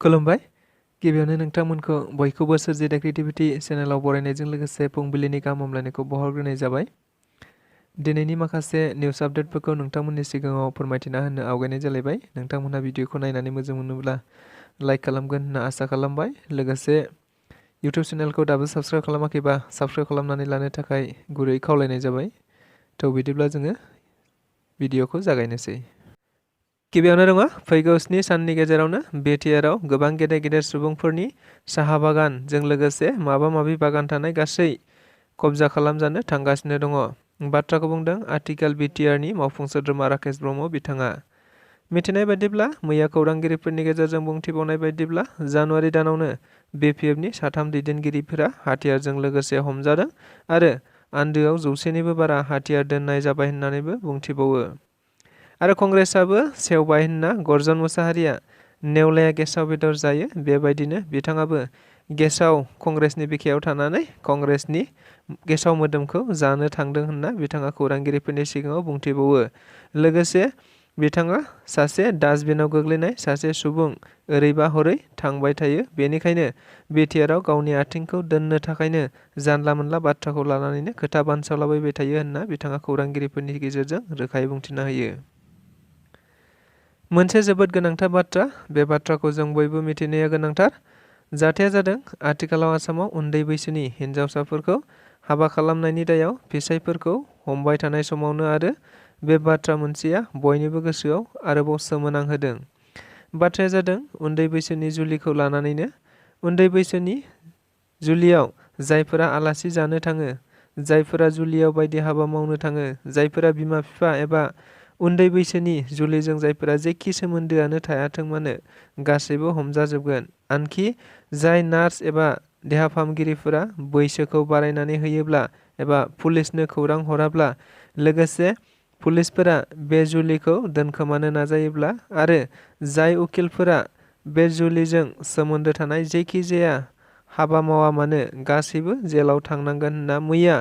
खुलुमबाय। गिबियावनो नोंथांमोनखौ बयखौबो सोरजिदा क्रिएटिभिटी चेनेलाव बरायनायजों लोगोसे फुंबिलिनि गाहाम हामलायनायखौ बावहरग्रोनाय जाबाय। दिनैनि माखासे निउस आपडेटफोरखौ नोंथांमोननि सिगाङाव फोरमायथिना होनो आवगायनाय जालायबाय। नोंथांमोनहा भिडिअखौ नायनानै मोजां मोनोब्ला लाइक खालामगोन होनना आसा खालामबाय। लोगोसे इउटिउब चेनेलखौ दाबो साबस्क्राइब खालामाखैबा साबस्क्राइब खालामनानै लानो थाखाय गुरै खावलायनाय जाबाय। थ' बिदिब्ला जोङो भिडिअखौ जागायनोसै। गिबियावनो दङ फैगौ 7 साननि गेजेरावनो बिटिआरआव गोबां गेदेर गेदेर सुबुंफोरनि साहा बागानजों लोगोसे माबा माबि बागान थानाय गासै कब्जा खालामजानो थांगासिनो दङ। बाथ्राखौ बुंदों आथिखाल बिटिआरनि मावफुं सोद्रोमा राकेश ब्रह्म बिथाङा। मिथिनाय बायदिब्ला मैया खौरांगिरिफोरनि गेजेरजों बुंथिबावनाय बायदिब्ला जानुवारि दानावनो बिपिएफनि 3 दैदेनगिरिफोरा हाथियारजों लोगोसे हमजादों आरो आन्दोआव 100निबो बारा हाथियार दोननाय जाबाय होननानैबो बुंथिबावो। आरो कंग्रेसआबो सेवबाय होनना गर्जन मुसाहारिया नेवलाया गेसाव बेदर जायो बेबायदिनो बिथाङाबो गेसाव कंग्रेसनि बिखायाव थानानै कंग्रेसनि गेसाव मोदोमखौ जानो थांदों होनना बिथाङा खौरांगिरिफोरनि सिगाङाव बुंथिबावो। लोगोसे बिथाङा सासे डास्टबिनाव गोग्लैनाय सासे सुबुं ओरैबा हरै थांबाय थायो बेनिखायनो बिटिआरआव गावनि आथिंखौ दोननो थाखायनो जानला मोनला बाथ्राखौ लानानैनो खोथा बानसावलाबायबाय थायो होनना बिथाङा खौरांगिरिफोरनि गेजेरजों रोखायै बुंथिना होयो। मोनसे जोबोद गोनांथार बाथ्रा बे बाथ्राखौ जों बयबो मिथिनाया गोनांथार। जाथाया जादों आथिखालाव आसामाव उन्दै बैसोनि हिन्जावसाफोरखौ हाबा खालामनायनि दायाव फिसायफोरखौ हमबाय थानाय समावनो आरो बे बाथ्रा मोनसेया बयनिबो गोसोआव आरोबाव सोमोनांहोदों। बाथ्राया जादों उन्दै बैसोनि जुलिखौ लानानैनो। उन्दै बैसोनि जुलियाव जायफोरा आलासि जानो थाङो, जायफोरा जुलियाव बायदि हाबा मावनो थाङो, जायफोरा बिमा बिफा एबा उन्दै बैसोनि जुलिजों जायफोरा जेखि सोमोन्दोआनो थायाथों मानो गासैबो हमजाजोबगोन। आनखि जाय नार्स एबा देहा फाहामगिरिफोरा बैसोखौ बारायनानै होयोब्ला एबा पुलिसनो खौरां हराब्ला लोगोसे पुलिसफोरा बे जुलिखौ दोनखोमानो नाजायोब्ला आरो जाय उकिलफोरा बे जुलिजों सोमोन्दो थानाय जेखि जाया हाबा मावा मानो गासैबो जेलाव थांनांगोन होनना मैया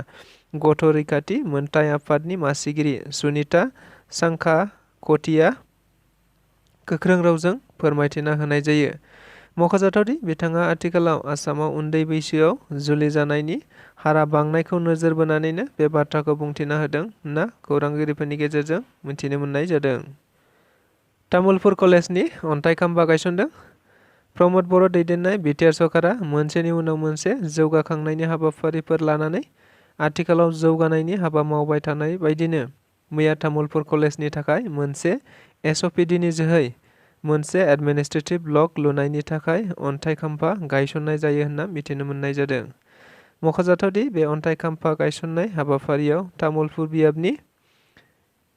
गथ' रैखाथि मोनथाय आफादनि मासिगिरि सुनिता सांखाख'थिया गोख्रों रावजों फोरमायथिना होनाय जायो। मख'जाथावदि बिथाङा आथिखालाव आसामाव उन्दै बैसोआव जुलि जानायनि हारा बांनायखौ नोजोर बोनानैनो बे बाथ्राखौ बुंथिना होदों होनना खौरांगिरिफोरनि गेजेरजों मिथिनो मोननाय जादों। तामुलपुर कलेजनि अन्थाइ खाम्फा गायसनदों। प्रमद बर' दैदेननाय बिटिआर सरकारा मोनसेनि उनाव मोनसे जौगाखांनायनि हाबाफारिफोर लानानै आथिखालाव जौगानायनि हाबा मावबाय थानाय बायदिनो मैया तामुलपुर कलेजनि थाखाय मोनसे एसअपिडिनि जोहै मोनसे एडमिनिस्ट्रेटिभ ब्लक लुनायनि थाखाय अन्थाइ खाम्फा गायसननाय जायो होनना मिथिनो मोननाय जादों। मख'जाथावदि बे अन्थाइ खाम्फा गायसननाय हाबाफारियाव तामुलपुर बियाबनि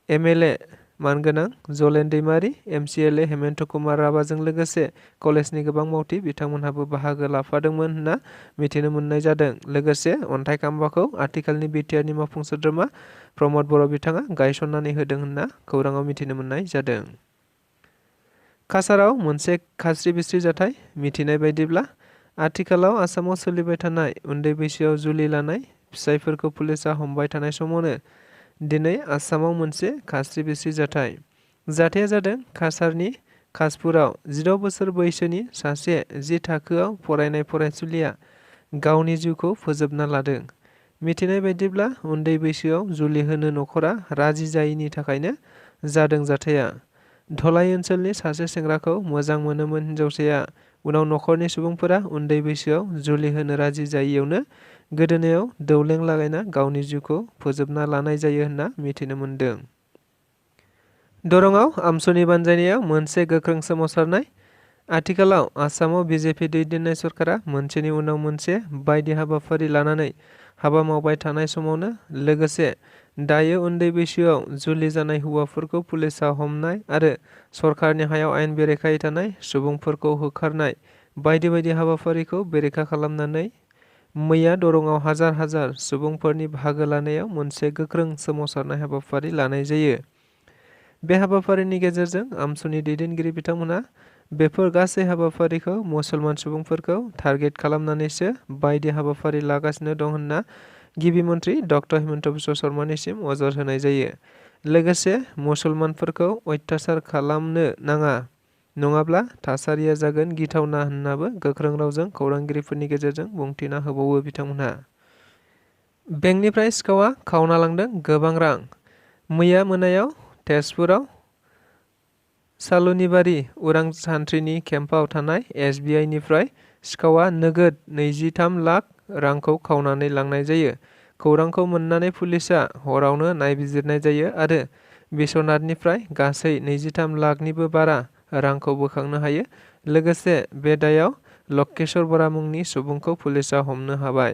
एमएलए मानगोनां जलेन दैमारि, एमसिएलए हेमन्त कुमार राभाजों लोगोसे कलेजनि गोबां मावथि बिथांमोनहाबो बाहागो लाफादोंमोन होनना मिथिनो मोननाय जादों। लोगोसे अन्थाइ खाम्फाखौ आथिखालनि बिटिआरनि मावफुं सोद्रोमा प्रमद बर' बिथाङा गायसननानै होदों होनना खौराङाव मिथिनो मोननाय जादों। काछाराव मोनसे खास्रि बिस्रि जाथाय मिथिनाय बायदिब्ला आथिखालाव आसामाव सोलिबाय थानाय उन्दै बैसोआव जुलि लानाय फिसायफोरखौ पुलिसा हमबाय थानाय समावनो दिनै आसामाव मोनसे खास्रि बिस्रि जाथाय। जाथाया जादों काछारनि खासपुराव 16 बोसोर बैसोनि सासे 10 थाखोआव फरायनाय फरायसुलिया गावनि जिउखौ फोजोबना लादों। मिथिनाय बायदिब्ला उन्दै बैसोआव जुलि होनो नखरा राजि जायैनि थाखायनो जादों जाथाया। धलाई ओनसोलनि सासे सेंग्राखौ मोजां मोनोमोन हिन्जावसाया। उनाव नखरनि सुबुंफोरा उन्दै बैसोआव जुलि होनो राजि जायैयावनो गोदोनायाव दौलें लागायना गावनि जिउखौ फोजोबना लानाय जायो होनना मिथिनो मोन्दों। दरंआव आमसुनि बानजायनायाव मोनसे गोख्रों सोमावसारनाय। आथिखालाव आसामाव बिजेपि दैदेननाय सरकारा मोनसेनि उनाव मोनसे बायदि हाबाफारि लानानै हाबा मावबाय थानाय समावनो लोगोसे दायो उन्दै बैसोआव जुलि जानाय हौवाफोरखौ पुलिसा हमनाय आरो सरकारनि हायाव आयेन बेरेखायै थानाय सुबुंफोरखौ होखारनाय बायदि बायदि हाबाफारिखौ बेरेखा खालामनानै मैया दरंआव हाजार हाजार सुबुंफोरनि बाहागो लानायाव मोनसे गोख्रों सोमावसारनाय हाबाफारि लानाय जायो। बे हाबाफारिनि गेजेरजों आमसुनि दैदेनगिरि बिथांमोना बेफोर गासै हाबाफारिखौ मुसलमान सुबुंफोरखौ टारगेट खालामनानैसो बायदि हाबाफारि लागासिनो दं होनना गिबि मन्त्रि डक्टर हिमन्त बिश्व शर्मानिसिम अजद होनाय जायो। लोगोसे मुसलमानफोरखौ अत्याचार खालामनो नाङा नङाब्ला थासारिया जागोन गिथावना होननाबो गोख्रों रावजों खौरांगिरिफोरनि गेजेरजों बुंथिना होबावो बिथांमोनहा। बेंकनिफ्राय सिखावआ खावना लांदों गोबां रां। मैया मोनायाव तेजपुराव सालुनिबारि उरां सान्थ्रिनि केम्पआव थानाय SBI निफ्राय सिखावआ नोगोद 23 लाख रांखौ खावनानै लांनाय जायो। खौरांखौ मोननानै पुलिसआ हरावनो नायबिजिरनाय जायो आरो बिश्वनाथनिफ्राय गासै 23 लाखनिबो बारा रांखौ बोखांनो हायो। लोगोसे बे दायाव लकेश्वर बरा मुंनि सुबुंखौ पुलिसआ हमनो हाबाय।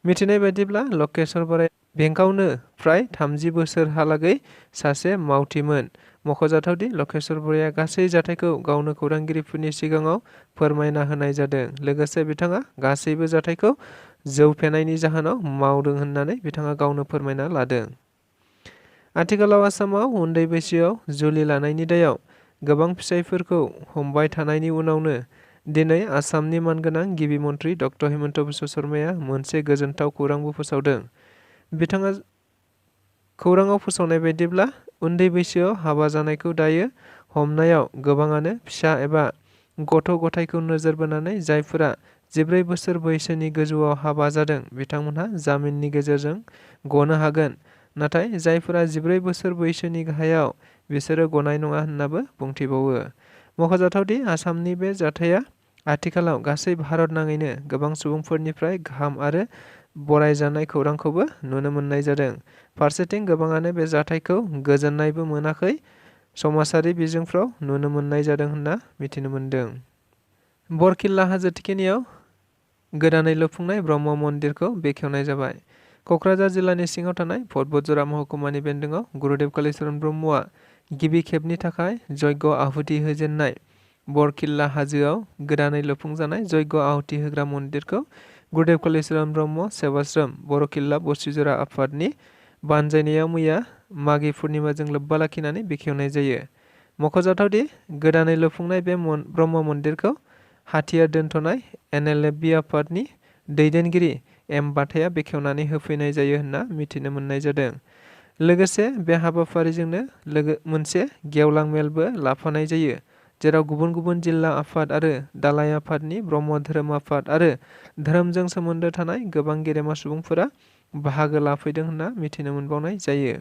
मिथिनाय बायदिब्ला लकेश्वर बराया बेंकआवनो फ्राय 30 बोसोरहालागै सासे मावथिमोन। मख'जाथावदि लकेश्वर बराया गासै जाथायखौ गावनो खौरांगिरिफोरनि सिगाङाव फोरमायना होनाय जादों। लोगोसे बिथाङा गासैबो जाथायखौ जौ फेनायनि जाहोनाव मावदों होननानै बिथाङा गावनो फोरमायना लादों। आथिखालाव आसामाव उन्दै बैसोआव जुलि लानायनि दायाव गोबां फिसायफोरखौ हमबाय थानायनि उनावनो दिनै आसामनि मानगोनां गिबि मन्थ्रि डक्टर हिमन्त बिश्व शर्माया मोनसे गोजोनथाव खौरांबो फोसावदों। बिथाङा खौराङाव फोसावनाय बायदिब्ला उन्दै बैसोआव हाबा जानायखौ दायो हमनायाव गोबाङानो फिसा एबा गथ' गथायखौ नोजोर बोनानै जायफोरा 14 बोसोर बैसोनि गोजौआव हाबा जादों बिथांमोनहा जामिननि गेजेरजों गनो हागोन। नाथाय जायफोरा 14 बोसोर बैसोनि गाहायाव बिसोरो गनाय नङा होननाबो बुंथिबावो। मख'जाथावदि आसामनि बे जाथाया आथिखालाव गासै भारत नाङैनो गोबां सुबुंफोरनिफ्राय गाहाम आरो बरायजानाय खौरांखौबो नुनो मोननाय जादों। फारसेथिं गोबाङानो बे जाथायखौ गोजोननायबो मोनाखै समाजारि बिजोंफ्राव नुनो मोननाय जादों होनना मिथिनो मोन्दों। बरखिल्ला हाजो थिखिनियाव गोदानै लुफुंनाय ब्रह्म मन्दिरखौ बेखेवनाय जाबाय। क'क्राझार जिल्लानि सिङाव थानाय भटबुधजरा महकुमानि बेन्दोङाव गुरुदेव कालीचरण ब्रह्मआ गिबि खेबनि थाखाय यज्ञ आहुति होजेननाय बरखिल्ला हाजोआव गोदानै लुफुंजानाय यज्ञ आहुति होग्रा मन्दिरखौ गुरुदेव कालीचरण ब्रह्म सेवाश्रम बरखिल्ला बसिजरा आफादनि बानजायनायाव मैया मागि पुर्णिमाजों लोब्बा लाखिनानै बेखेवनाय जायो। मख'जाथावदि गोदानै लुफुंनाय बे ब्रह्म मन्दिरखौ हाथियार दोनथ'नाय NLFB आफादनि दैदेनगिरि बाटाया बेखेवनानै होफैनाय जायो होनना मिथिनो मोननाय जादों। लोगोसे बे हाबाफारिजोंनो मोनसे गेवलां मेलबो लाफानाय जायो, जेराव गुबुन गुबुन जिल्ला आफाद आरो दालाइ आफादनि ब्रह्म धोरोम आफाद आरो धोरोमजों सोमोन्दो थानाय गोबां गेदेमा सुबुंफोरा बाहागो लाफैदों होनना मिथिनो मोनबावनाय जायो।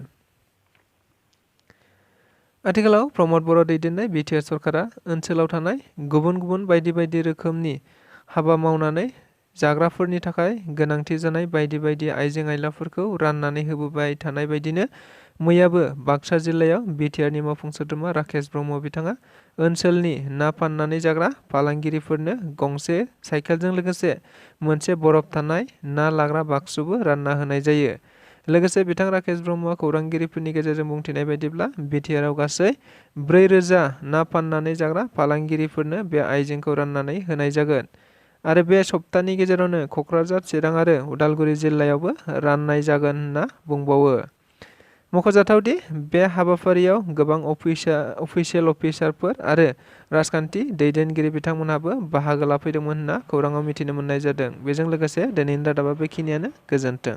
आथिखालाव प्रमद बर' दैदेननाय BTR सरकारा ओनसोलाव थानाय गुबुन गुबुन बायदि बायदि रोखोमनि हाबा मावनानै जाग्राफोरनि थाखाय गोनांथि जानाय बायदि बायदि आइजें आइलाफोरखौ राननानै होबोबाय थानाय बायदिनो मैयाबो बाक्सा जिल्लायाव BTRनि मावफुं सोद्रोमा राकेश ब्रह्म बिथाङा ओनसोलनि ना फाननानै जाग्रा फालांगिरिफोरनो गंसे साइकेलजों लोगोसे मोनसे बरफ थानाय ना लाग्रा बाक्सुबो रानना होनाय जायो। लोगोसे बिथां राकेश ब्रह्मआ खौरांगिरिफोरनि गेजेरजों बुंथिनाय बायदिब्ला BTRआव गासै 4,000 ना फाननानै जाग्रा फालांगिरिफोरनो बे आइजेंखौ राननानै होनाय जागोन आरो बे सप्तानि गेजेरावनो क'क्राझार, चिरां आरो उदालगुरि जिल्लायावबो राननाय जागोन होनना बुंबावो। मख'जाथावदि बे हाबाफारियाव गोबां अफिसियेल अफिसारफोर आरो राजखान्थि दैदेनगिरि बिथांमोनहाबो बाहागो लाफैदोंमोन होनना खौराङाव मिथिनो मोननाय जादों। बेजों लोगोसे दिनैनि रादाबा बेखिनियानो। गोजोन्थों।